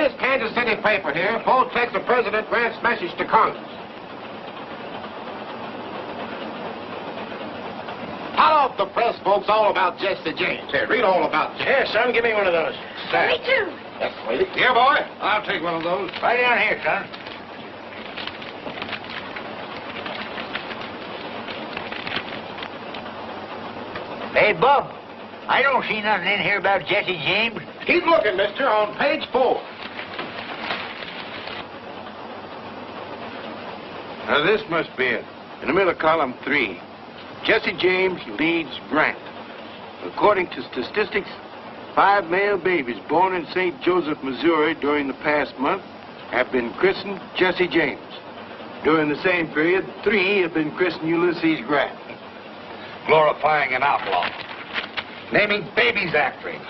Here's Kansas City paper here. Full text of President Grant's message to Congress. Tell off the press folks all about Jesse James. Here, read all about Jesse. Here, son, give me one of those. Me too. Yes, lady. Here, boy. I'll take one of those. Right down here, son. Hey, Bob, I don't see nothing in here about Jesse James. Keep looking, mister, on page 4. Now, this must be it. In the middle of column 3. Jesse James leads Grant. According to statistics, 5 male babies born in St. Joseph, Missouri during the past month have been christened Jesse James. During the same period, 3 have been christened Ulysses Grant. Glorifying an outlaw. Naming babies after him.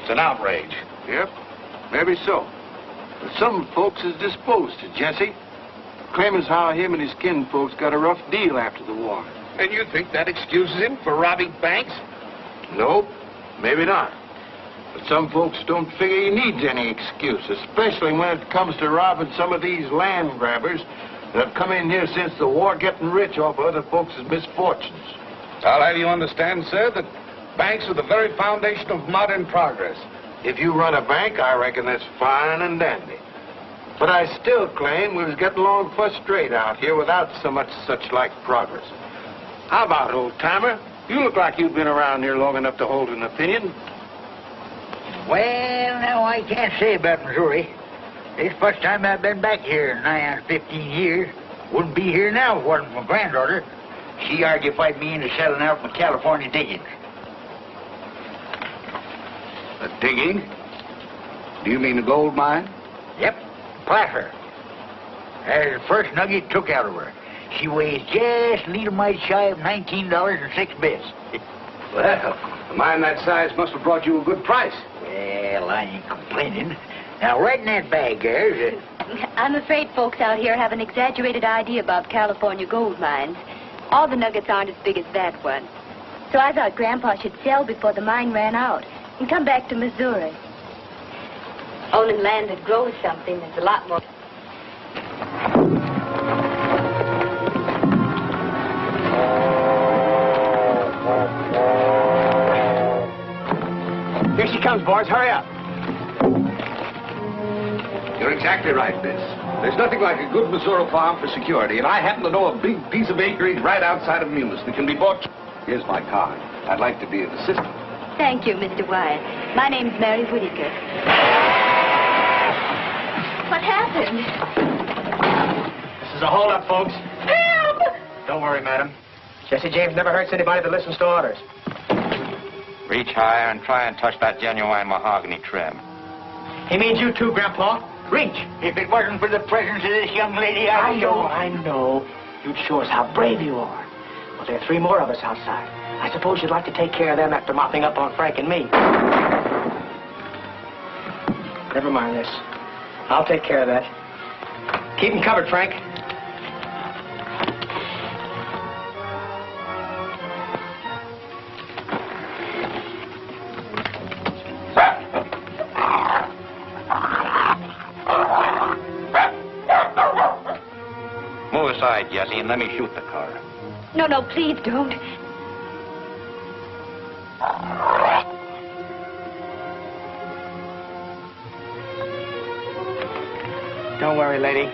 It's an outrage. Yep, maybe so. But some folks is disposed to Jesse. Claim as how him and his kinfolks got a rough deal after the war. And you think that excuses him for robbing banks? Nope, maybe not. But some folks don't figure he needs any excuse, especially when it comes to robbing some of these land grabbers that have come in here since the war, getting rich off of other folks' misfortunes. I'll have you understand, sir, that banks are the very foundation of modern progress. If you run a bank, I reckon that's fine and dandy. But I still claim we was getting along first rate out here without so much such-like progress. How about it, old-timer? You look like you've been around here long enough to hold an opinion. Well, now, I can't say about Missouri. This first time I've been back here in nigh on 15 years. Wouldn't be here now if it wasn't for my granddaughter. She argued me into selling out my California diggings. The digging? Do you mean the gold mine? Yep, Placer. That's the first nugget took out of her. She weighs just a little mite shy of $19.06. Well, a mine that size must have brought you a good price. Well, I ain't complaining. Now, right in that bag there's I'm afraid folks out here have an exaggerated idea about California gold mines. All the nuggets aren't as big as that one. So I thought Grandpa should sell before the mine ran out and come back to Missouri. Owning land that grows something is a lot more. Here she comes, boys. Hurry up. You're exactly right, Biss. There's nothing like a good Missouri farm for security, and I happen to know a big piece of acreage right outside of Munis that can be bought. Here's my card. I'd like to be an assistant. Thank you, Mr. Wyatt. My name's Mary Whitaker. What happened? This is a holdup, folks. Help! Don't worry, madam. Jesse James never hurts anybody that listens to orders. Reach higher and try and touch that genuine mahogany trim. He means you too, Grandpa. Reach. If it wasn't for the presence of this young lady, I know. You'd show us how brave you are. Well, there are 3 more of us outside. I suppose you'd like to take care of them after mopping up on Frank and me. Never mind this. I'll take care of that. Keep them covered, Frank. Move aside, Jesse, and let me shoot the car. No, please don't. Don't worry, lady.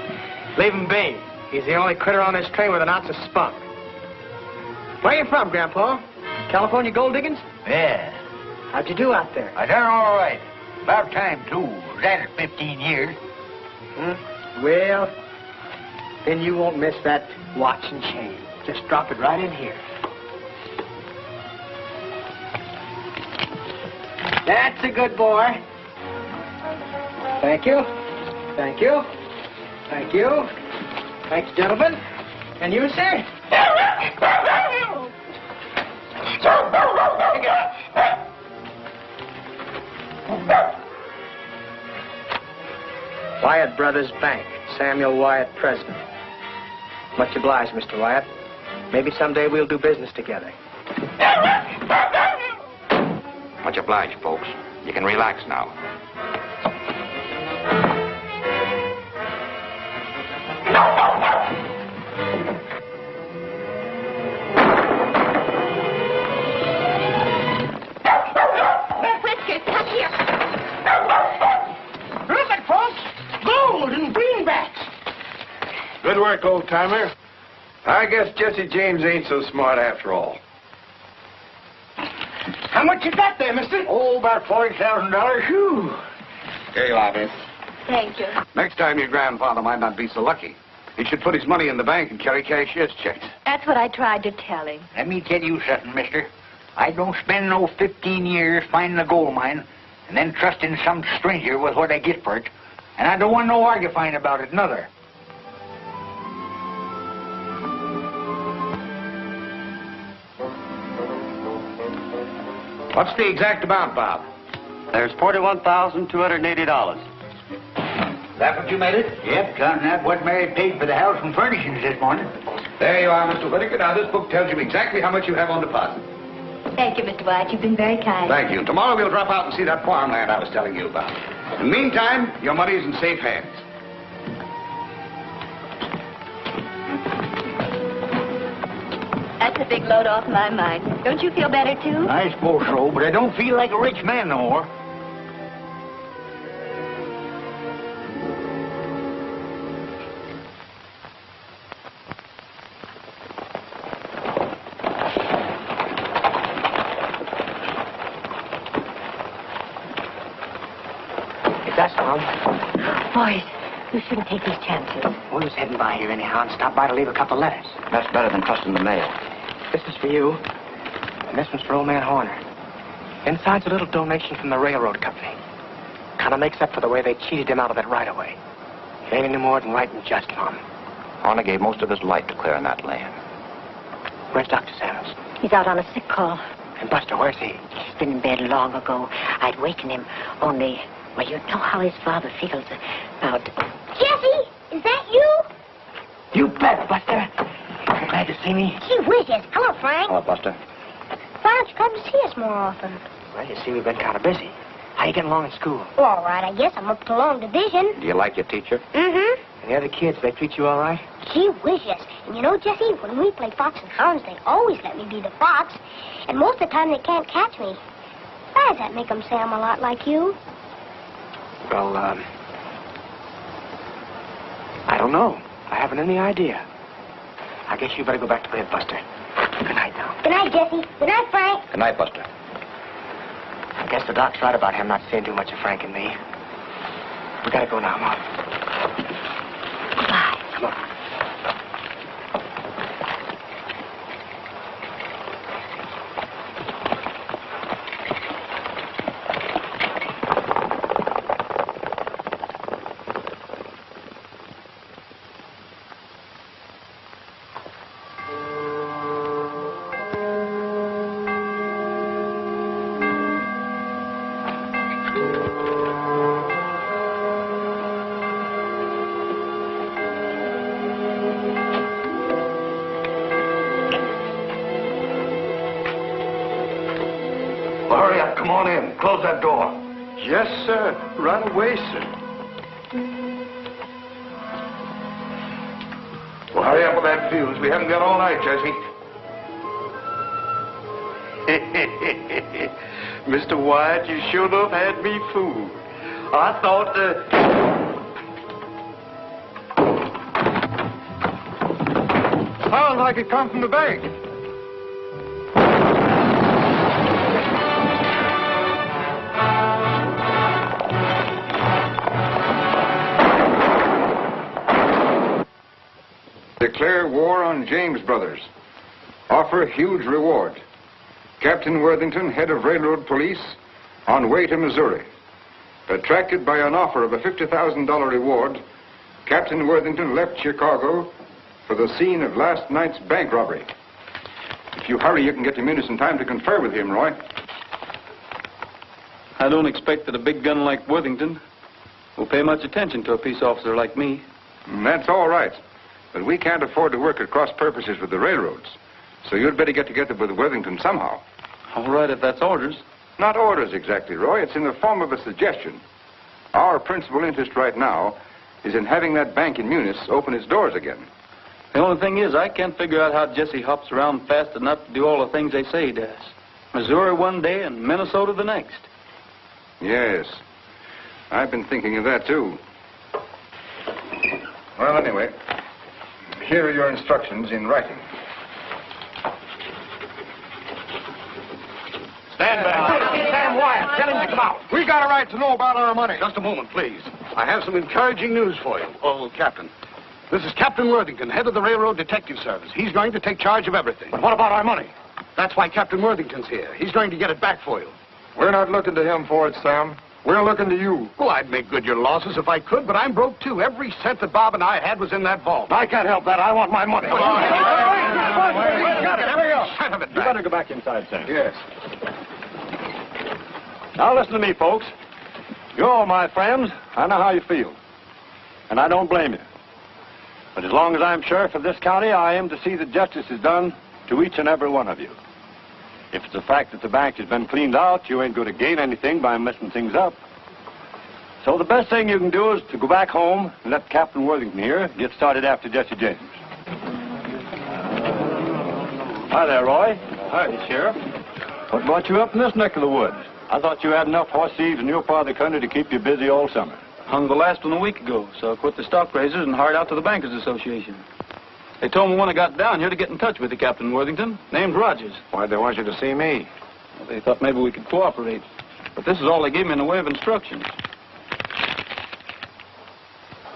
Leave him be. He's the only critter on this train with an ounce of spunk. Where you from, Grandpa? California gold diggings? Yeah. How'd you do out there? I done all right. About time, too. Was at it 15 years. Well, then you won't miss that watch and chain. Just drop it right in here. That's a good boy. Thank you. Thank you. Thank you. Thanks, gentlemen. And you, sir? Wyatt Brothers Bank. Samuel Wyatt, president. Much obliged, Mr. Wyatt. Maybe someday we'll do business together. Much obliged, folks. You can relax now. Good work, old-timer. I guess Jesse James ain't so smart after all. How much you got there, mister? Oh, about $40,000. Whew. Here you are, miss. Thank you. Next time your grandfather might not be so lucky. He should put his money in the bank and carry cashier's checks. That's what I tried to tell him. Let me tell you something, mister. I don't spend no 15 years finding a gold mine and then trusting some stranger with what I get for it. And I don't want no argufying about it, neither. What's the exact amount, Bob? There's $41,280. Is that what you made it? Yep, counting that what Mary paid for the house and furnishings this morning. There you are, Mr. Whittaker. Now, this book tells you exactly how much you have on deposit. Thank you, Mr. White. You've been very kind. Thank you. Tomorrow we'll drop out and see that farmland I was telling you about. In the meantime, your money is in safe hands. That's a big load off my mind. Don't you feel better, too? I suppose so, but I don't feel like a rich man no more. That's Tom. Boys, you shouldn't take these chances. We was heading by here anyhow and stopped by to leave a couple letters. That's better than trusting the mail. This is for you, and this one's for old man Horner. Inside's a little donation from the railroad company. Kind of makes up for the way they cheated him out of that right-of-way. It ain't any more than right and just for him. Horner gave most of his life to clearing that land. Where's Dr. Sanders? He's out on a sick call. And Buster, where's he? He's been in bed long ago. I'd waken him, only... Well, you know how his father feels about... Jesse, is that you? You bet, Buster. Glad to see me. Gee whiz, hello, Frank. Hello, Buster. Why don't you come to see us more often? Well, you see, we've been kind of busy. How you getting along in school? Well, all right, I guess I'm up to long division. Do you like your teacher? Mm-hmm. And the other kids, they treat you all right? Gee whiz, yes. And you know, Jesse, when we play fox and hounds, they always let me be the fox. And most of the time, they can't catch me. Why does that make them say I'm a lot like you? Well, I don't know. I haven't any idea. I guess you better go back to bed, Buster. Good night, now. Good night, Jesse. Good night, Frank. Good night, Buster. I guess the doc's right about him not seeing too much of Frank and me. We gotta go now, Mom. Goodbye. Come on. Come on in. Close that door. Yes, sir. Right away, sir. Well, hurry up with that fuse. We haven't got all night, Jesse. Mr. White, you sure enough had me fooled. I thought, Sounds like it come from the bank. Declare war on James Brothers. Offer huge reward. Captain Worthington, head of railroad police, on way to Missouri. Attracted by an offer of a $50,000 reward, Captain Worthington left Chicago for the scene of last night's bank robbery. If you hurry, you can get to Munis in time to confer with him, Roy. I don't expect that a big gun like Worthington will pay much attention to a peace officer like me. That's all right. But we can't afford to work at cross purposes with the railroads. So you'd better get together with Worthington somehow. All right, if that's orders. Not orders exactly, Roy. It's in the form of a suggestion. Our principal interest right now is in having that bank in Munis open its doors again. The only thing is, I can't figure out how Jesse hops around fast enough to do all the things they say he does. Missouri one day and Minnesota the next. Yes. I've been thinking of that, too. Well, anyway, Here are your instructions in writing. Stand back. Sam Wyatt, tell him to come out. We got a right to know about our money. Just a moment, please. I have some encouraging news for you. Oh, Captain. This is Captain Worthington, head of the Railroad Detective Service. He's going to take charge of everything. But what about our money? That's why Captain Worthington's here. He's going to get it back for you. We're not looking to him for it, Sam. We're looking to you. Well, I'd make good your losses if I could, but I'm broke, too. Every cent that Bob and I had was in that vault. I can't help that. I want my money. You better go back inside, Sam. Yes. Now listen to me, folks. You're all my friends. I know how you feel. And I don't blame you. But as long as I'm sheriff of this county, I am to see that justice is done to each and every one of you. If it's the fact that the bank has been cleaned out, you ain't going to gain anything by messing things up. So the best thing you can do is to go back home and let Captain Worthington here get started after Jesse James. Hi there, Roy. Hi, Sheriff. What brought you up in this neck of the woods? I thought you had enough horse thieves in your part of the country to keep you busy all summer. Hung the last one a week ago, so I quit the stock raisers and hired out to the Bankers Association. They told me when I got down here to get in touch with you, Captain Worthington. Name's Rogers. Why'd they want you to see me? Well, they thought maybe we could cooperate. But this is all they gave me in the way of instructions.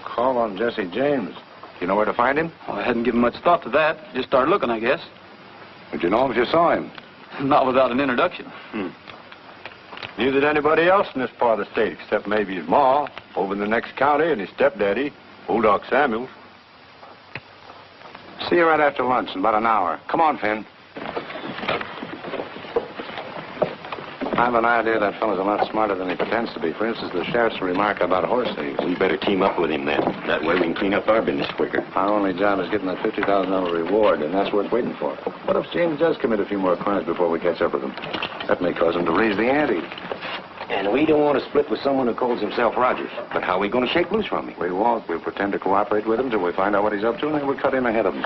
Call on Jesse James. You know where to find him? Well, I hadn't given much thought to that. Just started looking, I guess. Would you know him if you saw him? Not without an introduction. Neither did anybody else in this part of the state, except maybe his ma, over in the next county, and his stepdaddy, old Doc Samuels. See you right after lunch in about an hour. Come on, Finn. I have an idea that fellow's a lot smarter than he pretends to be. For instance, the sheriff's remark about horse thieves. We better team up with him then. That way we can clean up our business quicker. Our only job is getting that $50,000 reward, and that's worth waiting for. What if James does commit a few more crimes before we catch up with him? That may cause him to raise the ante. And we don't want to split with someone who calls himself Rogers. But how are we going to shake loose from him? We won't. We'll pretend to cooperate with him till we find out what he's up to, and then we'll cut in ahead of him.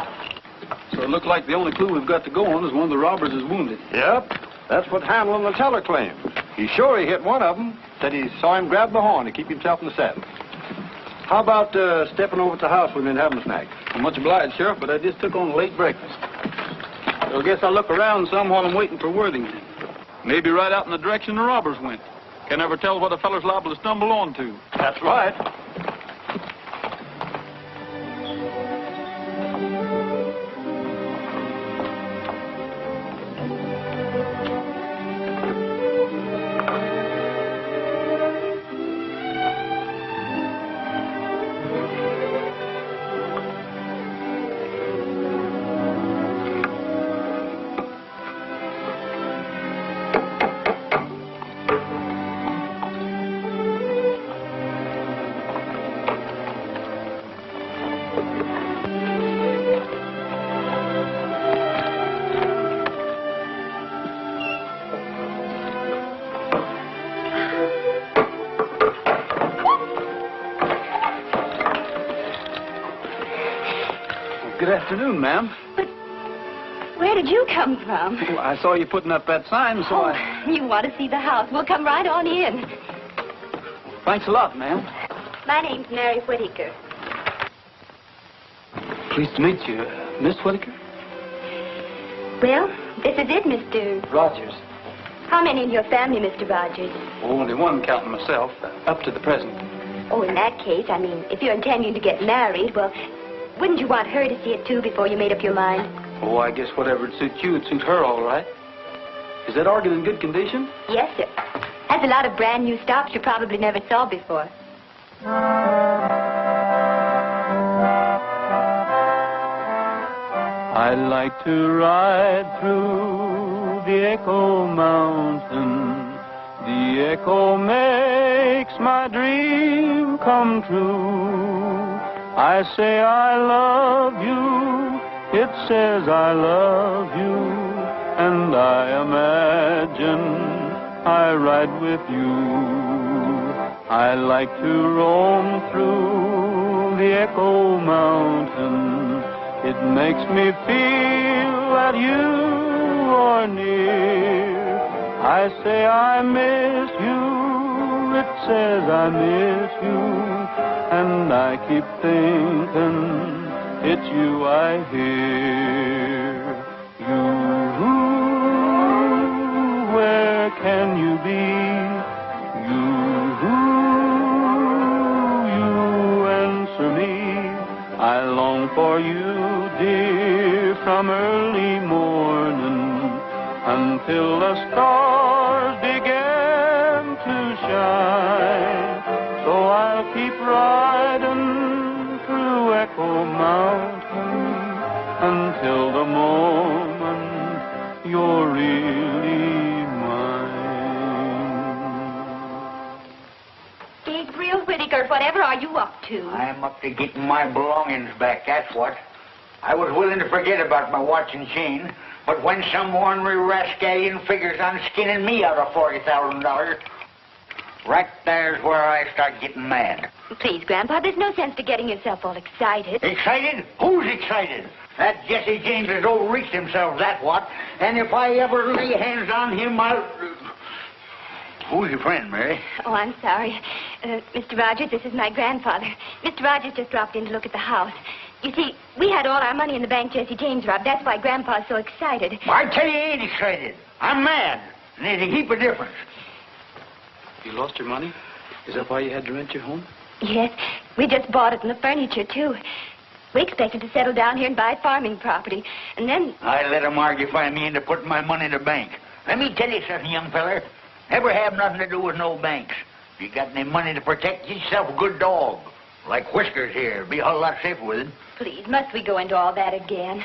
So it looks like the only clue we've got to go on is one of the robbers is wounded. Yep. That's what Hamlin, the teller, claims. He's sure he hit one of them. Said he saw him grab the horn to keep himself in the saddle. How about stepping over to the house with me and having a snack? I'm much obliged, Sheriff, but I just took on a late breakfast. So I guess I'll look around some while I'm waiting for Worthington. Maybe right out in the direction the robbers went. Can never tell what a feller's liable to stumble onto. That's right. Good afternoon, ma'am. But where did you come from? Well, I saw you putting up that sign, so You want to see the house? We'll come right on in. Thanks a lot, ma'am. My name's Mary Whittaker. Pleased to meet you. Miss Whittaker? Well, this is it, Mr. Rogers. How many in your family, Mr. Rogers? Only one, counting myself, up to the present. Oh, in that case, I mean, if you're intending to get married, well, wouldn't you want her to see it, too, before you made up your mind? Oh, I guess whatever would suit you would suit her all right. Is that organ in good condition? Yes, sir. Has a lot of brand new stops you probably never saw before. I like to ride through the Echo Mountain. The echo makes my dream come true. I say I love you, it says I love you, and I imagine I ride with you. I like to roam through the Echo Mountain. It makes me feel that you are near. I say I miss you, it says I miss you, and I keep thinking it's you I hear. You, where can you be? You answer me. I long for you, dear, from early morning until the stars began to shine. So I'll keep riding through Echo Mountain until the moment you're really mine. Gabriel Whittaker, whatever are you up to? I'm up to getting my belongings back, that's what. I was willing to forget about my watch and chain, but when some ornery rascallion figures on skinning me out of $40,000, right there's where I start getting mad. Please, Grandpa, there's no sense to getting yourself all excited. Excited? Who's excited? That Jesse James has overreached himself, that's what. And if I ever lay hands on him, I'll... Who's your friend, Mary? Oh, I'm sorry. Mr. Rogers, this is my grandfather. Mr. Rogers just dropped in to look at the house. You see, we had all our money in the bank Jesse James robbed. That's why Grandpa's so excited. I tell you, he ain't excited. I'm mad. And there's a heap of difference. You lost your money? Is that why you had to rent your home? Yes, we just bought it and the furniture, too. We expected to settle down here and buy farming property. And then... I let him argufy me into putting my money in the bank. Let me tell you something, young feller. Never have nothing to do with no banks. If you got any money to protect, get yourself a good dog. Like Whiskers here. Be a whole lot safer with him. Please, must we go into all that again?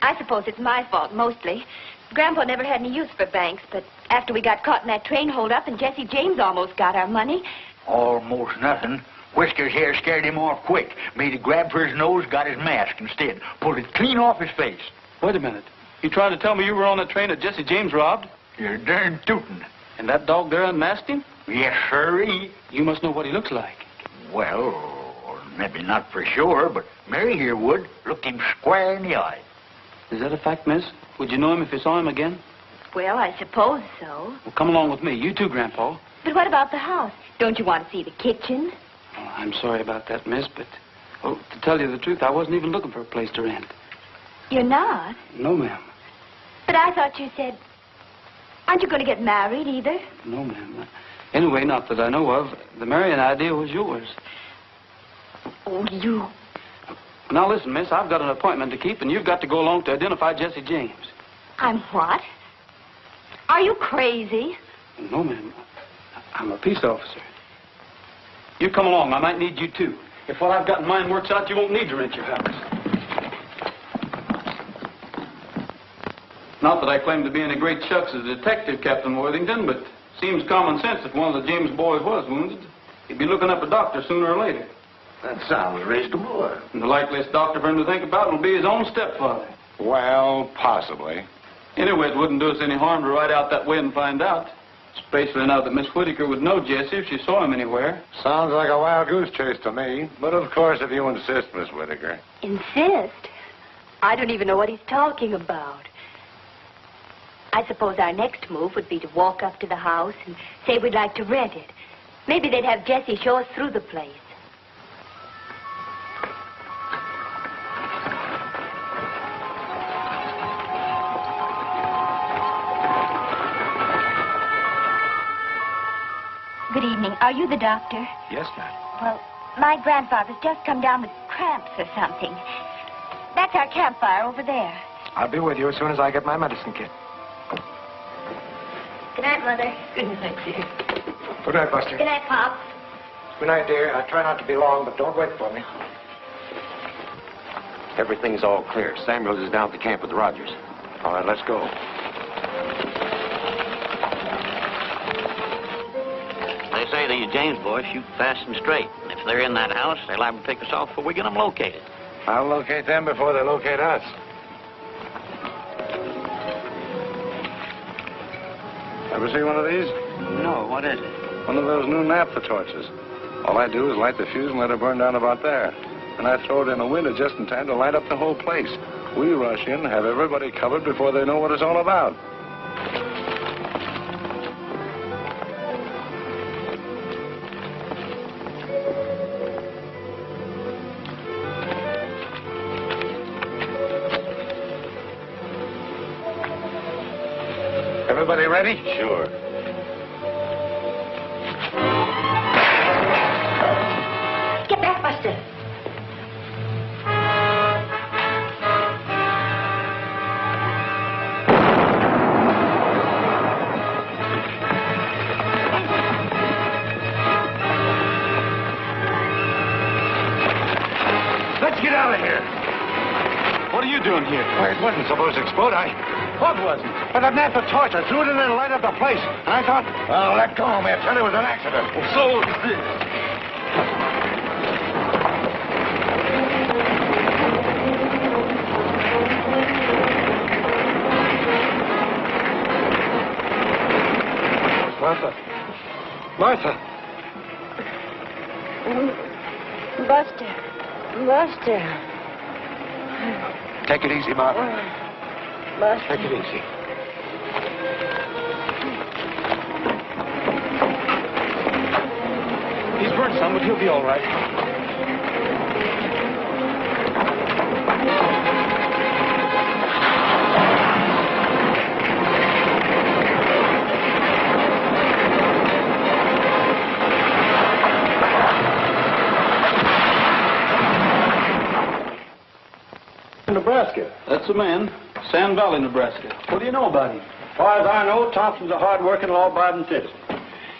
I suppose it's my fault, mostly. Grandpa never had any use for banks, but after we got caught in that train holdup and Jesse James almost got our money... Almost nothing. Whiskers here scared him off quick. Made a grab for his nose, got his mask instead. Pulled it clean off his face. Wait a minute. You trying to tell me you were on the train that Jesse James robbed? You're darn tootin'. And that dog there unmasked him? Yes, sirree. You must know what he looks like. Well, maybe not for sure, but Mary here would. Looked him square in the eye. Is that a fact, miss? Would you know him if you saw him again? Well, I suppose so. Well, come along with me. You too, Grandpa. But what about the house? Don't you want to see the kitchen? Oh, I'm sorry about that, miss, but... Oh, to tell you the truth, I wasn't even looking for a place to rent. You're not? No, ma'am. But I thought you said... Aren't you going to get married, either? No, ma'am. Anyway, not that I know of. The marrying idea was yours. Oh, you... Now, listen, miss, I've got an appointment to keep, and you've got to go along to identify Jesse James. I'm what? Are you crazy? No, ma'am. I'm a peace officer. You come along. I might need you, too. If what I've got in mind works out, you won't need to rent your house. Not that I claim to be any great shucks as a detective, Captain Worthington, but seems common sense if one of the James boys was wounded. He'd be looking up a doctor sooner or later. That sounds reasonable. And the likeliest doctor for him to think about will be his own stepfather. Well, possibly. Anyway, it wouldn't do us any harm to ride out that way and find out. Especially now that Miss Whittaker would know Jesse if she saw him anywhere. Sounds like a wild goose chase to me. But of course, if you insist, Miss Whittaker. Insist? I don't even know what he's talking about. I suppose our next move would be to walk up to the house and say we'd like to rent it. Maybe they'd have Jesse show us through the place. Good evening. Are you the doctor? Yes, ma'am. Well, my grandfather's just come down with cramps or something. That's our campfire over there. I'll be with you as soon as I get my medicine kit. Good night, Mother. Good night, dear. Good night, Buster. Good night, Pop. Good night, dear. I'll try not to be long, but don't wait for me. Everything's all clear. Samuels is down at the camp with Rogers. All right, let's go. They say the James boys shoot fast and straight. And if they're in that house, they're liable to pick us off before we get them located. I'll locate them before they locate us. Ever see one of these? No, what is it? One of those new naphtha torches. All I do is light the fuse and let it burn down about there. And I throw it in a window just in time to light up the whole place. We rush in, have everybody covered before they know what it's all about. Everybody ready? Sure. Get back, Buster. Let's get out of here. What are you doing here? Well, it wasn't supposed to explode. What wasn't? But that Natteford torch, I threw it in there to light up the place. And I thought, well, let go of me. I tell you, it was an accident. So is this. Martha. Martha. Buster. Buster. Take it easy, Martha. Buster. Take it easy. He's burned some, but he'll be all right. Nebraska. That's the man. Sand Valley, Nebraska. What do you know about him? As far as I know, Thompson's a hard-working, law-abiding citizen.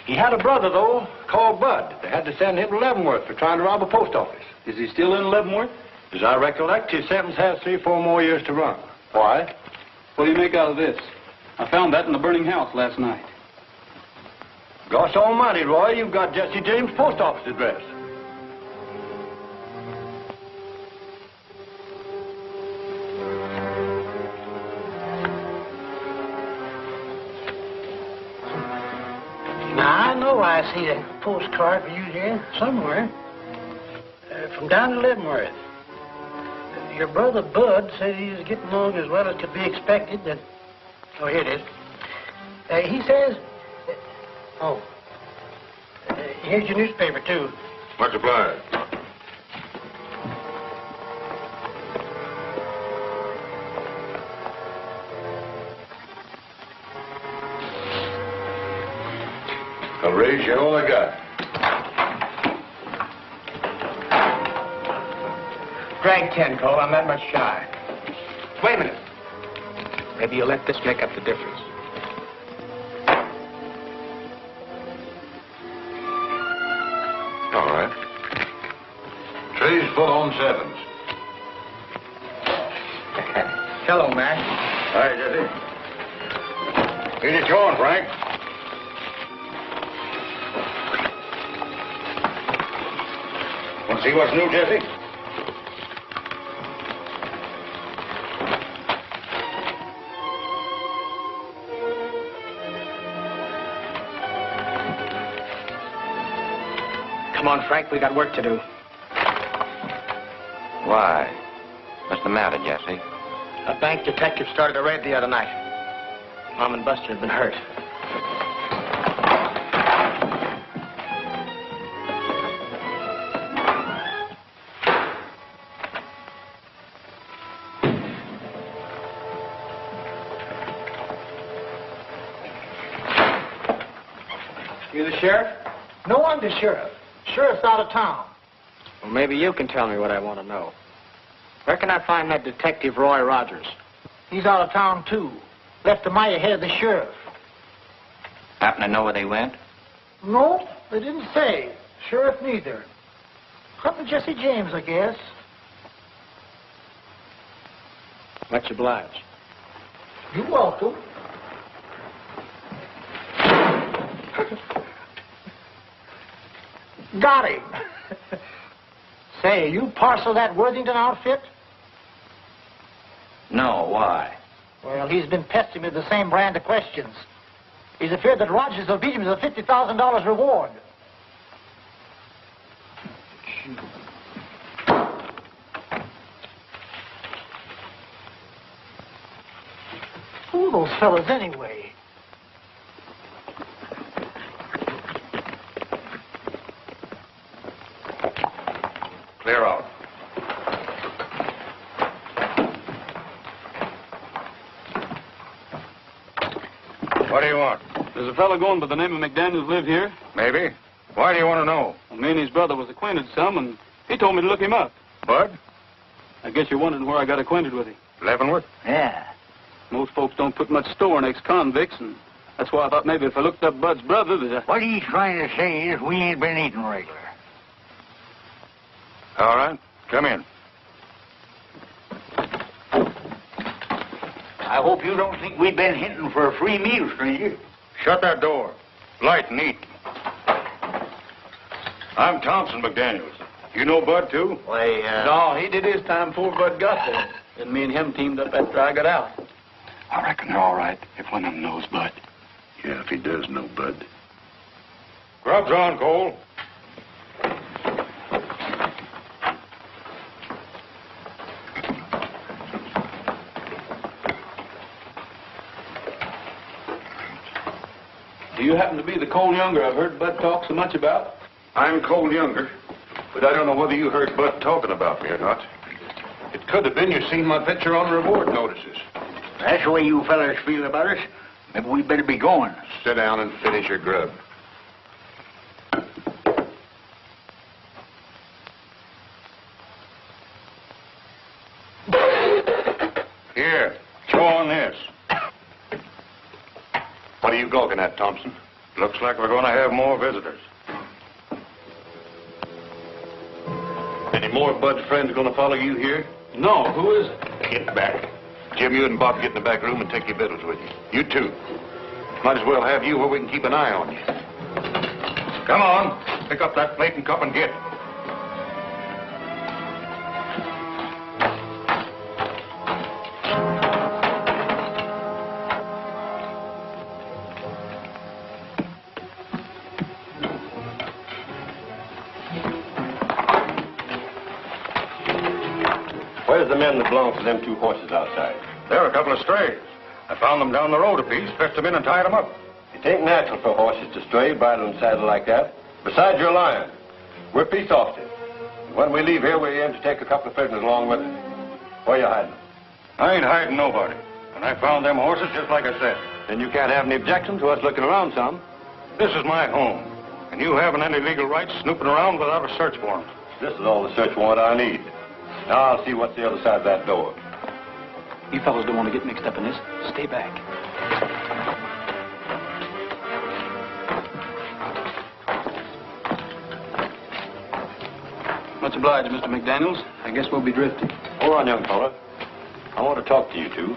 He had a brother, though, called Bud. They had to send him to Leavenworth for trying to rob a post office. Is he still in Leavenworth? As I recollect, his sentence has 3 or 4 more years to run. Why? What do you make out of this? I found that in the burning house last night. Gosh almighty, Roy, you've got Jesse James' post office address. Now, I know I see a postcard for you here somewhere. From down to Leavenworth. Your brother Bud said he was getting along as well as could be expected. Oh, here it is. He says... here's your newspaper, too. Much obliged. I'll raise you all I got. Drag 10, Cole. I'm that much shy. Wait a minute. Maybe you'll let this make up the difference. All right. Tray's full on 7s. Hello, Mac. Hi, Jesse. Here's your joint, Frank. Want to see what's new, Jesse? Come on, Frank. We got work to do. Why? What's the matter, Jesse? A bank detective started a raid the other night. Mom and Buster have been hurt. You the sheriff? No, I'm the sheriff. Sheriff's out of town. Well, maybe you can tell me what I want to know. Where can I find that detective Roy Rogers? He's out of town, too. Left a mile ahead of the sheriff. Happen to know where they went? No, they didn't say. Sheriff neither. Hunting Jesse James, I guess. Much obliged. You're welcome. Got him. Say, you parcel that Worthington outfit? No, why? Well, he's been pestering me with the same brand of questions. He's afraid that Rogers will beat him to the $50,000 reward. Who are those fellas anyway? Clear out. What do you want? There's a fellow going by the name of McDaniels live here. Maybe. Why do you want to know? Well, me and his brother was acquainted some, and he told me to look him up. Bud? I guess you're wondering where I got acquainted with him. Leavenworth? Yeah. Most folks don't put much store in ex-convicts, and that's why I thought maybe if I looked up Bud's brother that What he's trying to say is we ain't been eating regular. All right. Come in. I hope you don't think we've been hinting for a free meal, stranger. Shut that door. Light and eat. I'm Thompson McDaniels. You know Bud, too? Why, No, he did his time before Bud got there. And me and him teamed up after I got out. I reckon they're all right if one of them knows Bud. Yeah, if he does know Bud. Grub's on, Cole. Do you happen to be the Cole Younger I've heard Bud talk so much about? I'm Cole Younger, but I don't know whether you heard Bud talking about me or not. It could have been you seen my picture on reward notices. That's the way you fellas feel about us. Maybe we better be going. Sit down and finish your grub. Here, chew on this. What are you gawking at, Thompson? Looks like we're going to have more visitors. Any more Bud's friends going to follow you here? No, who is it? Get back. Jim, you and Bob get in the back room and take your victuals with you. You too. Might as well have you where we can keep an eye on you. Come on. Pick up that plate and cup and get. Where's the men that belong to them two horses outside? There are a couple of strays. I found them down the road a piece, fetched them in and tied them up. It ain't natural for horses to stray, bridle and saddle like that. Besides, you're lying. We're peace officers. And when we leave here, we aim to take a couple of prisoners along with us. Where you hiding them? I ain't hiding nobody. And I found them horses just like I said. Then you can't have any objection to us looking around some. This is my home. And you haven't any legal right snooping around without a search warrant. This is all the search warrant I need. Now I'll see what's the other side of that door. You fellows don't want to get mixed up in this. Stay back. Much obliged, Mr. McDaniels. I guess we'll be drifting. Hold on, young fella. I want to talk to you two.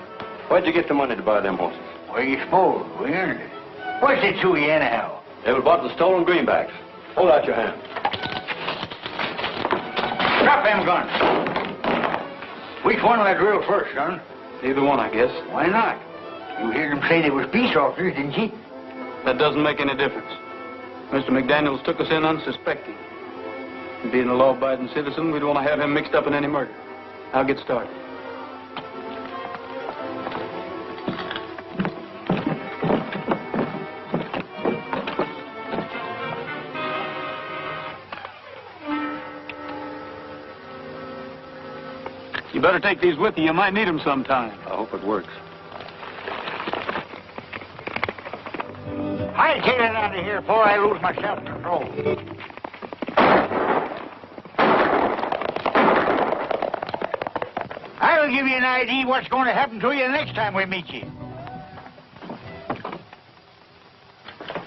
Where'd you get the money to buy them horses? Where you suppose? We earned it. What's it to you, anyhow? They were bought with stolen greenbacks. Hold out your hand. Drop them guns. Which one will I drill first, son? Either one, I guess. Why not? You heard them say they was peace officers, didn't you? That doesn't make any difference. Mr. McDaniels took us in unsuspecting. And being a law-abiding citizen, we don't want to have him mixed up in any murder. I'll get started. You better take these with you. You might need them sometime. I hope it works. I'll take it out of here before I lose my self-control. I'll give you an idea what's going to happen to you the next time we meet you.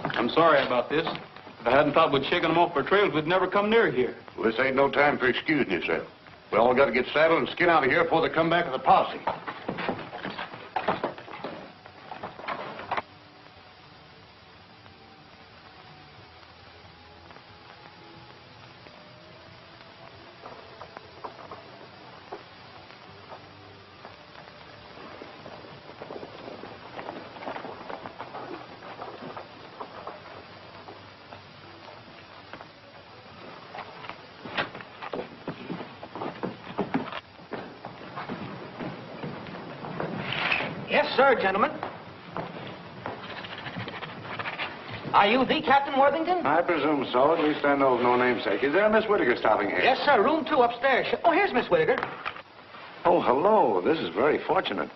I'm sorry about this. If I hadn't thought we'd shaken them off our trails, we'd never come near here. Well, this ain't no time for excusing yourself. We all got to get saddled and skin out of here before they come back with a posse. Yes, sir, gentlemen. Are you the Captain Worthington? I presume so. At least I know of no namesake. Is there a Miss Whittaker stopping here? Yes, sir. Room 2 upstairs. Oh, here's Miss Whittaker. Oh, hello. This is very fortunate.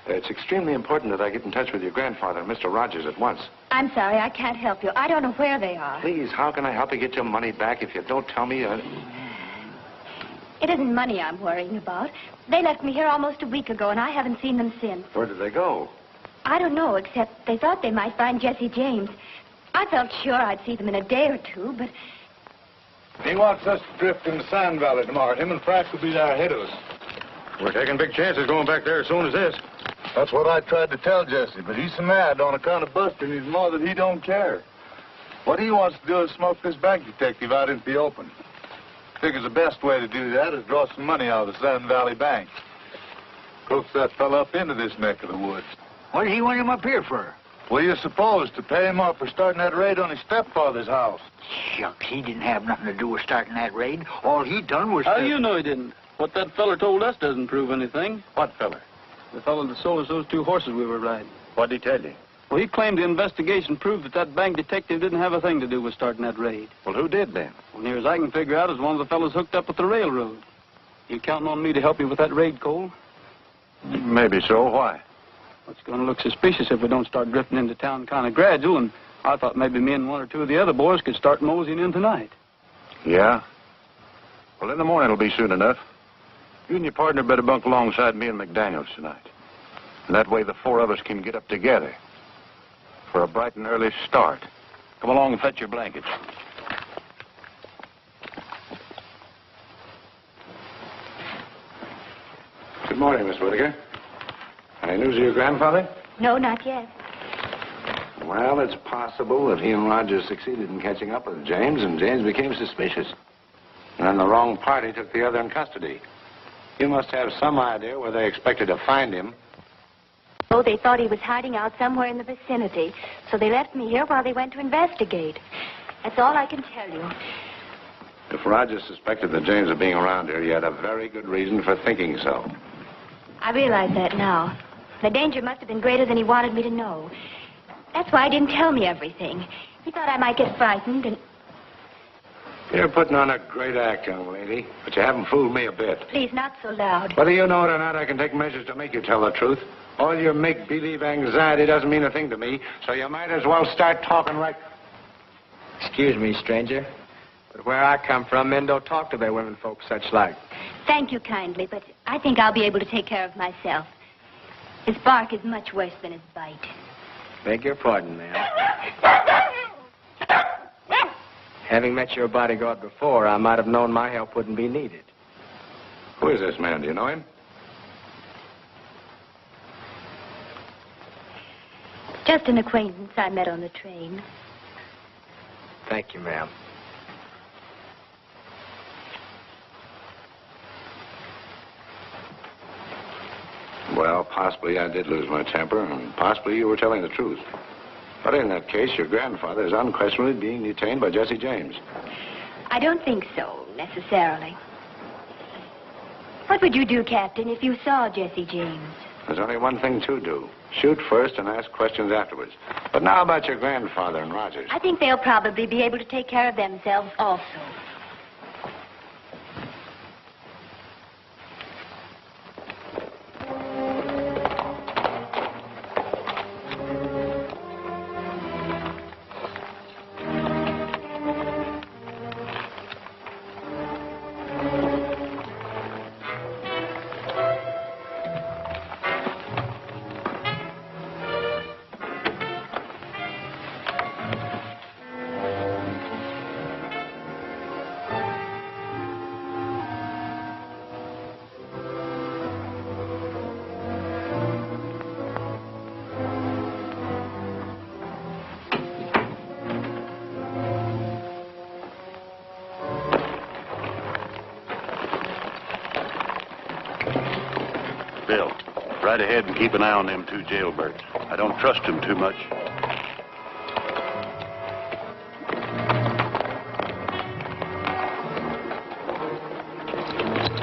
It's extremely important that I get in touch with your grandfather and Mr. Rogers at once. I'm sorry, I can't help you. I don't know where they are. Please, how can I help you get your money back if you don't tell me? It isn't money I'm worrying about. They left me here almost a week ago, and I haven't seen them since. Where did they go? I don't know, except they thought they might find Jesse James. I felt sure I'd see them in a day or two, but... He wants us to drift in the Sand Valley tomorrow. Him and Frack will be there ahead of us. We're taking big chances going back there as soon as this. That's what I tried to tell Jesse, but he's so mad on account of busting his mother that he don't care. What he wants to do is smoke this bank detective out into the open. Figures the best way to do that is draw some money out of the Sand Valley Bank. Coax that fella up into this neck of the woods. What does he want him up here for? What do you suppose? To pay him off for starting that raid on his stepfather's house. Shucks, he didn't have nothing to do with starting that raid. All he done was... How do you know he didn't? What that feller told us doesn't prove anything. What fella? The fellow that sold us those 2 horses we were riding. What'd he tell you? Well, he claimed the investigation proved that bank detective didn't have a thing to do with starting that raid. Well, who did then? Well, near as I can figure out is one of the fellows hooked up with the railroad. You counting on me to help you with that raid, Cole? Maybe so. Why? It's going to look suspicious if we don't start drifting into town kind of gradual, and I thought maybe me and 1 or 2 of the other boys could start moseying in tonight. Yeah? Well, in the morning it'll be soon enough. You and your partner better bunk alongside me and McDaniels tonight. And that way the 4 of us can get up together for a bright and early start. Come along and fetch your blankets. Good morning, Miss Whittaker. Any news of your grandfather? No, not yet. Well, it's possible that he and Rogers succeeded in catching up with James, and James became suspicious. And then the wrong party took the other in custody. You must have some idea where they expected to find him. Oh, they thought he was hiding out somewhere in the vicinity, so they left me here while they went to investigate. That's all I can tell you. If Rogers suspected that James was being around here, he had a very good reason for thinking so. I realize that now. The danger must have been greater than he wanted me to know. That's why he didn't tell me everything. He thought I might get frightened and... You're putting on a great act, young lady, but you haven't fooled me a bit. Please, not so loud. Whether you know it or not, I can take measures to make you tell the truth. All your make-believe anxiety doesn't mean a thing to me, so you might as well start talking right... Excuse me, stranger, but where I come from, men don't talk to their women folks such like. Thank you kindly, but I think I'll be able to take care of myself. His bark is much worse than his bite. Beg your pardon, ma'am. Having met your bodyguard before, I might have known my help wouldn't be needed. Who is this man? Do you know him? Just an acquaintance I met on the train. Thank you, ma'am. Well, possibly I did lose my temper, and possibly you were telling the truth. But in that case, your grandfather is unquestionably being detained by Jesse James. I don't think so, necessarily. What would you do, Captain, if you saw Jesse James? There's only one thing to do. Shoot first and ask questions afterwards. But now about your grandfather and Rogers. I think they'll probably be able to take care of themselves also. Bill, right ahead and keep an eye on them 2 jailbirds. I don't trust them too much.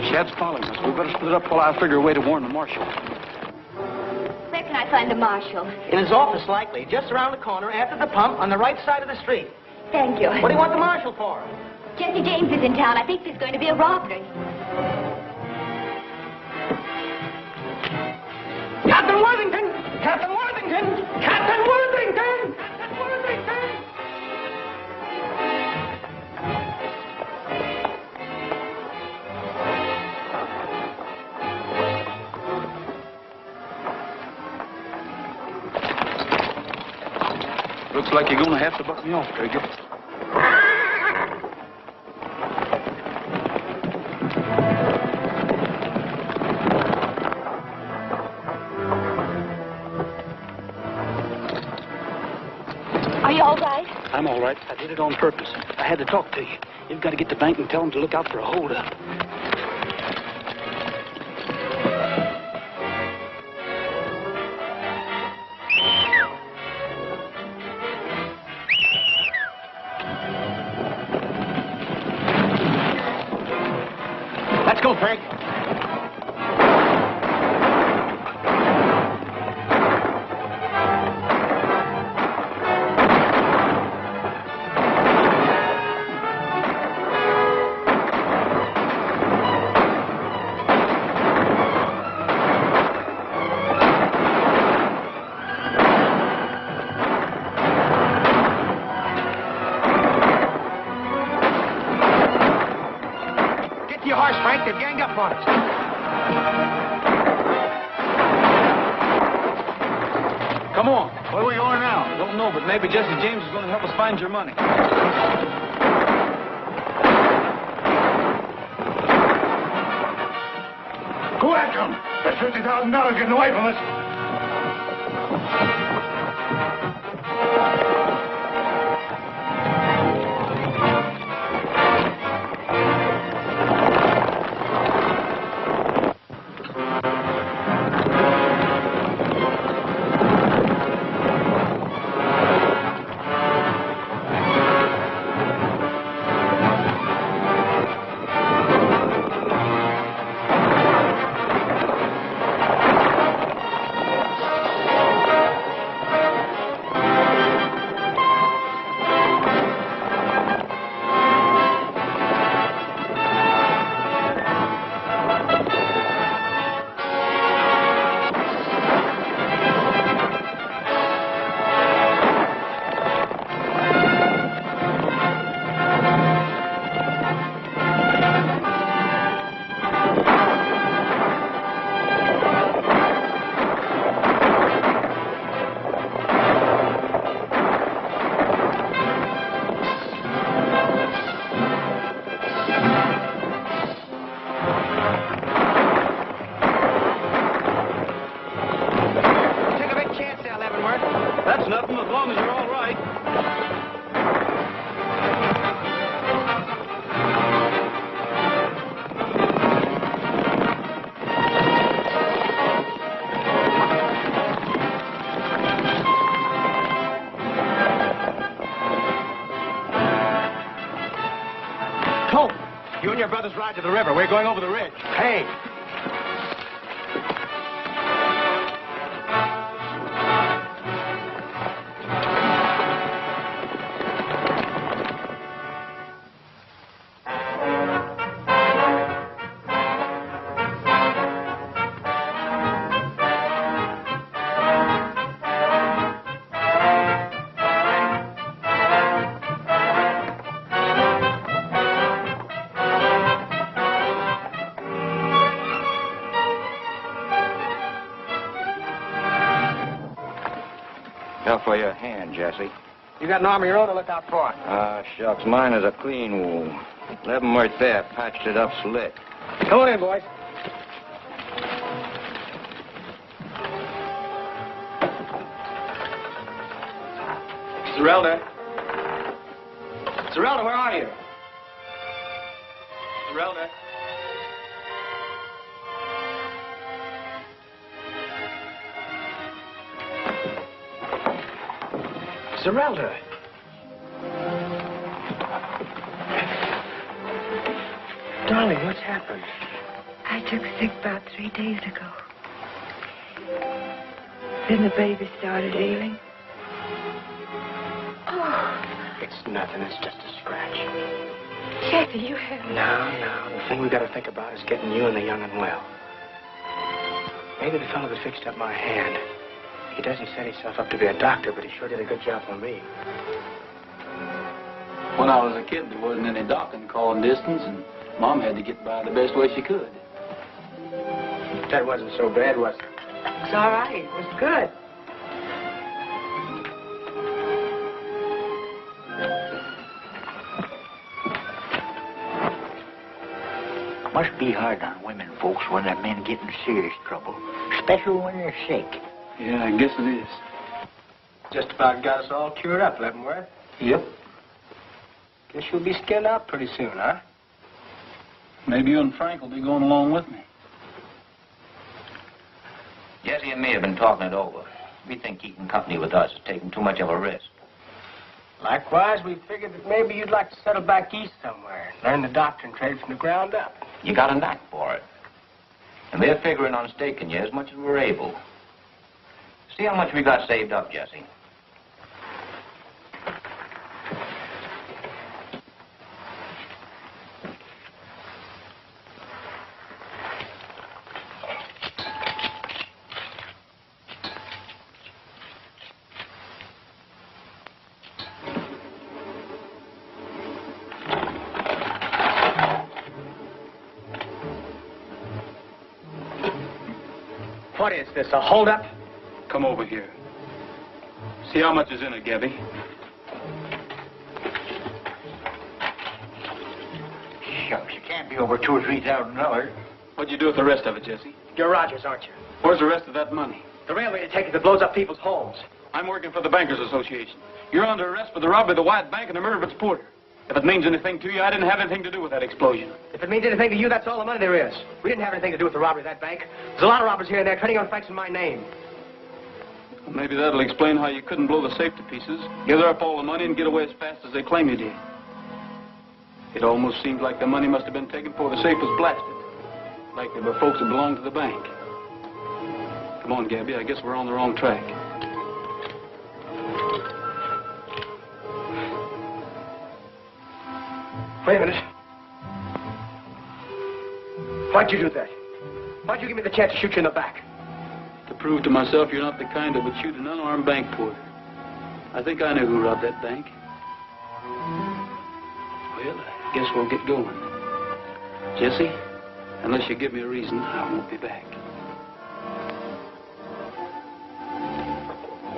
Shad's following us. We better split up while I figure a way to warn the marshal. Where can I find the marshal? In his office, likely. Just around the corner, after the pump, on the right side of the street. Thank you. What do you want the marshal for? Jesse James is in town. I think there's going to be a robbery. Got the Captain Worthington! Captain Worthington! Captain Worthington! Captain Worthington! Looks like you're gonna have to buck me off, Trigger. Are you all right? I'm all right. I did it on purpose. I had to talk to you. You've got to get to the bank and tell them to look out for a holdup. Let's go, Frank. They've ganged up on us. Come on. Where are we going now? Don't know, but maybe Jesse James is going to help us find your money. Go after him. There's $50,000 getting away from us. That's nothing as long as you're all right. Colt, you and your brothers ride to the river. We're going over the ridge. Hey. Tell for your hand, Jesse. You got an arm of your own to look out for. Ah, shucks, mine is a clean wound. Left 'em right there, patched it up slick. Come on in, boys. Zerelda. Zerelda, where are you? Zerelda. Zerelda. Darling, what's happened? I took sick about 3 days ago. Then the baby started ailing. Oh. It's nothing. It's just a scratch. Jesse, you have... No. The thing we got to think about is getting you and the young and well. Maybe the fellow that fixed up my hand. He doesn't set himself up to be a doctor, but he sure did a good job on me. When I was a kid, there wasn't any docking calling distance, and Mom had to get by the best way she could. That wasn't so bad, was it? It's all right. It was good. Must be hard on women folks when their men get in serious trouble, especially when they're sick. Yeah, I guess it is. Just about got us all cured up, Leavenworth. Yep. Guess you'll be skinned out pretty soon, huh? Maybe you and Frank will be going along with me. Jesse and me have been talking it over. We think keeping company with us is taking too much of a risk. Likewise, we figured that maybe you'd like to settle back east somewhere, learn the doctrine trade from the ground up. You got a knack for it. And they're figuring on staking you as much as we're able. See how much we got saved up, Jesse. What is this, a holdup? Come over here. See how much is in it, Gabby. Shucks, it can't be over $2,000 or $3,000. What'd you do with the rest of it, Jesse? You're Rogers, aren't you? Where's the rest of that money? The railway ticket that blows up people's homes. I'm working for the Bankers Association. You're under arrest for the robbery of the White Bank and the murder of its porter. If it means anything to you, I didn't have anything to do with that explosion. If it means anything to you, that's all the money there is. We didn't have anything to do with the robbery of that bank. There's a lot of robbers here and there trading on Frank's in my name. Well, maybe that'll explain how you couldn't blow the safe to pieces, gather up all the money, and get away as fast as they claim you did. It almost seemed like the money must have been taken before the safe was blasted. Like there were folks that belonged to the bank. Come on, Gabby, I guess we're on the wrong track. Wait a minute. Why'd you do that? Why'd you give me the chance to shoot you in the back? To prove to myself you're not the kind that would shoot an unarmed bank porter. I think I know who robbed that bank. Well, I guess we'll get going. Jesse, unless you give me a reason, I won't be back.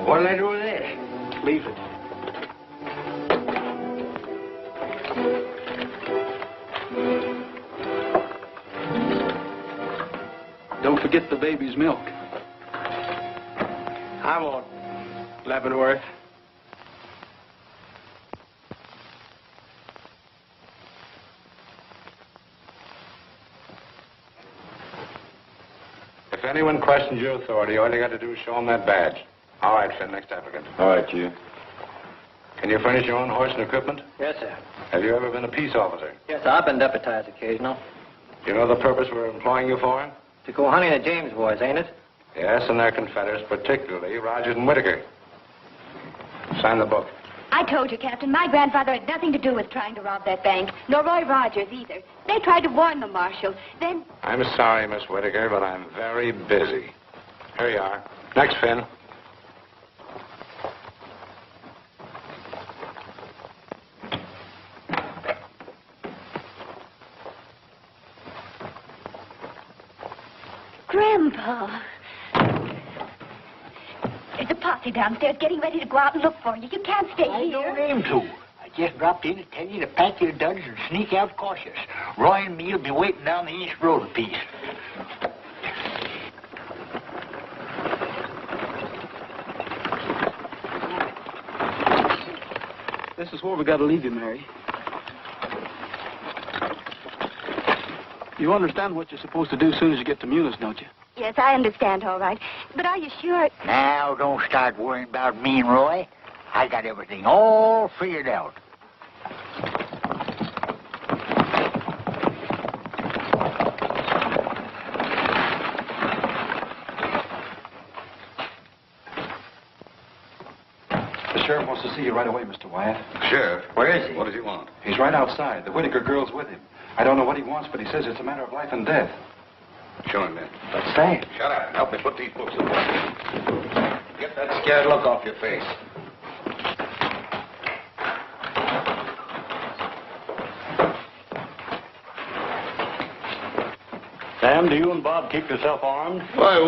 What'll I do with this? Leave it. Don't forget the baby's milk. I won't, Leavenworth. If anyone questions your authority, all you got to do is show them that badge. All right, Finn, next applicant. All right, Chief. Can you furnish your own horse and equipment? Yes, sir. Have you ever been a peace officer? Yes, sir. I've been deputized occasional. Do you know the purpose we're employing you for? To go hunting the James boys, ain't it? Yes, and their confederates, particularly Rogers and Whitaker. Sign the book. I told you, Captain, my grandfather had nothing to do with trying to rob that bank, nor Roy Rogers either. They tried to warn the marshal. Then... I'm sorry, Miss Whitaker, but I'm very busy. Here you are. Next, Finn. Grandpa. There's a posse downstairs getting ready to go out and look for you. You can't stay I here. don't aim to. I just dropped in to tell you to pack your duds and sneak out cautious. Roy and me'll be waiting down the East Road a piece. This is where we got to leave you, Mary. You understand what you're supposed to do as soon as you get to Munis, don't you? Yes, I understand, all right. But are you sure? Now, don't start worrying about me and Roy. I got everything all figured out. The sheriff wants to see you right away, Mr. Wyatt. Sheriff? Where is he? What does he want? He's right outside. The Whitaker girl's with him. I don't know what he wants, but he says it's a matter of life and death. Show him that. Let's say. Shut up. Help me put these books away. Get that scared look off your face. Sam, do you and Bob keep yourself armed? Why,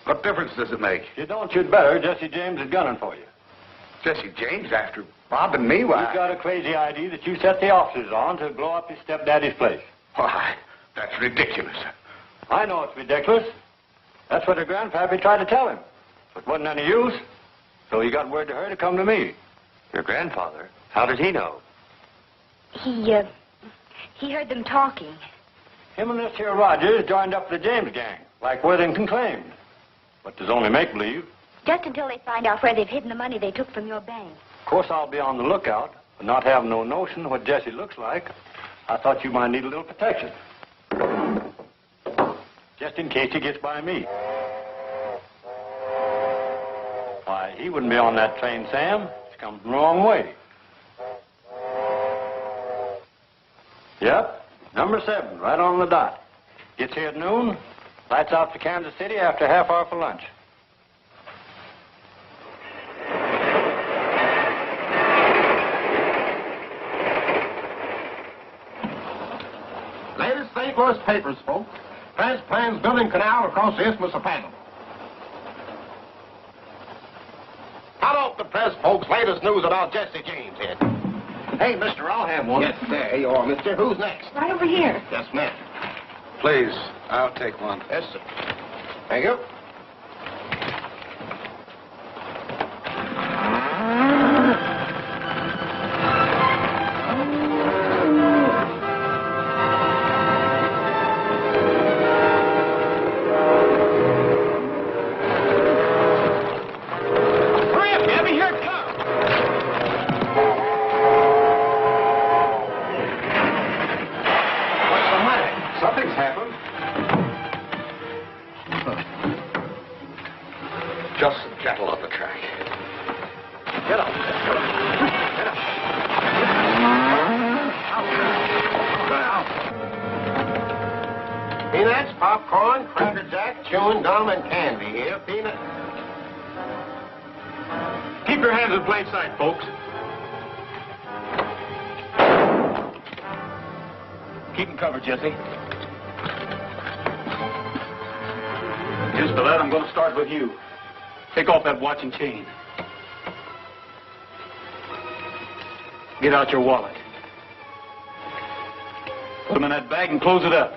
what difference does it make? If you don't, you'd better. Jesse James is gunning for you. Jesse James after Bob and me? Why? You've got a crazy idea that you set the officers on to blow up his stepdaddy's place. Why, that's ridiculous. I know it's ridiculous. That's what her grandpappy tried to tell him. But wasn't any use. So he got word to her to come to me. Your grandfather? How did he know? He heard them talking. Him and this here Rogers joined up the James gang, like Worthington claimed. But there's only make-believe. Just until they find out where they've hidden the money they took from your bank. Of course, I'll be on the lookout, but not having no notion what Jesse looks like, I thought you might need a little protection. Just in case he gets by me. Why, he wouldn't be on that train, Sam. He's come from the wrong way. Yep, number 7, right on the dot. Gets here at noon, lights out to Kansas City after a half hour for lunch. Latest St. Louis papers, folks. Press plans building canal across the Isthmus of Panama. Hot off the press, folks. Latest news about Jesse James here. Hey, mister, I'll have one. Yes, there you are, mister. Who's next? Right over here. Yes, ma'am. Please, I'll take one. Yes, sir. Thank you. Folks. Keep them covered, Jesse. Just for that, I'm going to start with you. Take off that watch and chain. Get out your wallet. Put them in that bag and close it up.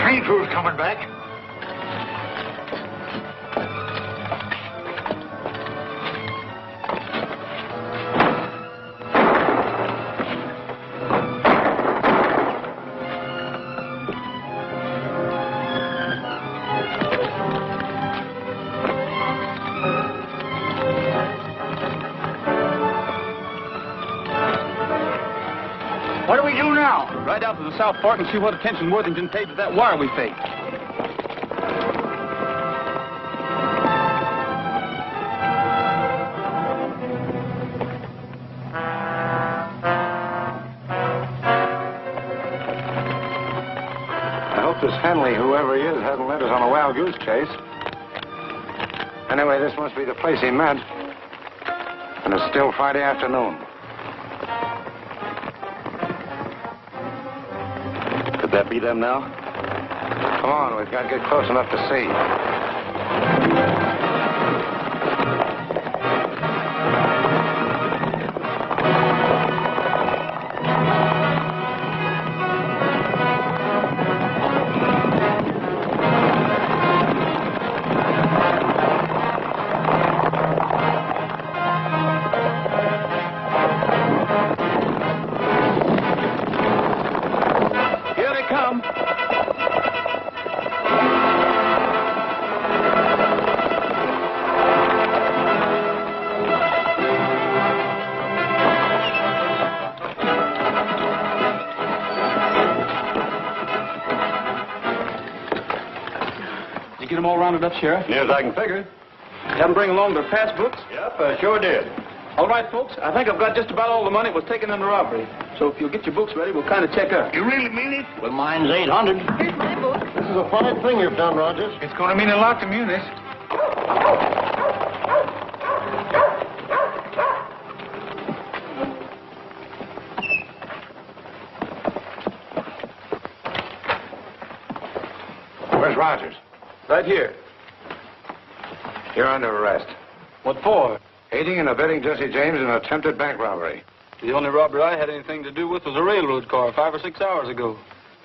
Train crew's coming back. Right out to the South Fork and see what attention Worthington paid to that wire we faked. I hope this Henley, whoever he is, hasn't led us on a wild goose chase. Anyway, this must be the place he meant. And it's still Friday afternoon. Could that be them now? Come on, we've got to get close enough to see. All rounded up, Sheriff? Near as I can figure. Have them bring along their pass books? Yep, I sure did. All right, folks. I think I've got just about all the money was taken in the robbery. So if you'll get your books ready, we'll kind of check out. You really mean it? Well, mine's 800. Here's my book. This is a fine thing you've done, Rogers. It's going to mean a lot to Munis. Where's Rogers? Right here. You're under arrest. What for? Aiding and abetting Jesse James in an attempted bank robbery. The only robbery I had anything to do with was a railroad car 5 or 6 hours ago.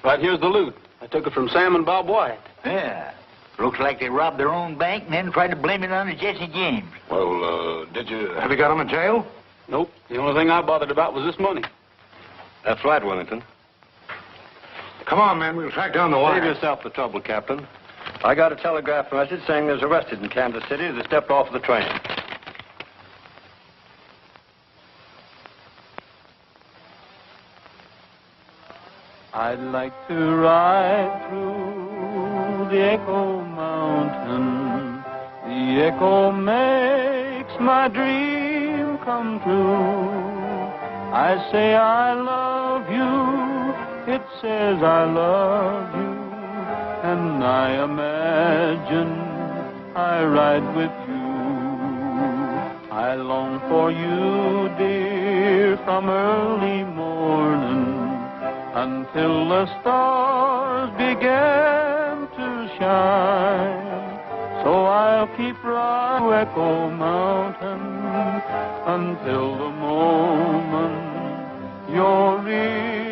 Right here's the loot. I took it from Sam and Bob White. Yeah. Looks like they robbed their own bank and then tried to blame it on Jesse James. Well, have you got him in jail? Nope. The only thing I bothered about was this money. That's right, Wellington. Come on, man. We'll track down the wire. Save yourself the trouble, Captain. I got a telegraph message saying there's arrested in Kansas City as they stepped off the train. I'd like to ride through the Echo Mountain. The echo makes my dream come true. I say I love you, it says I love you, and I imagine I ride with you. I long for you, dear, from early morning until the stars began to shine. So I'll keep riding to Echo Mountain until the moment you're real.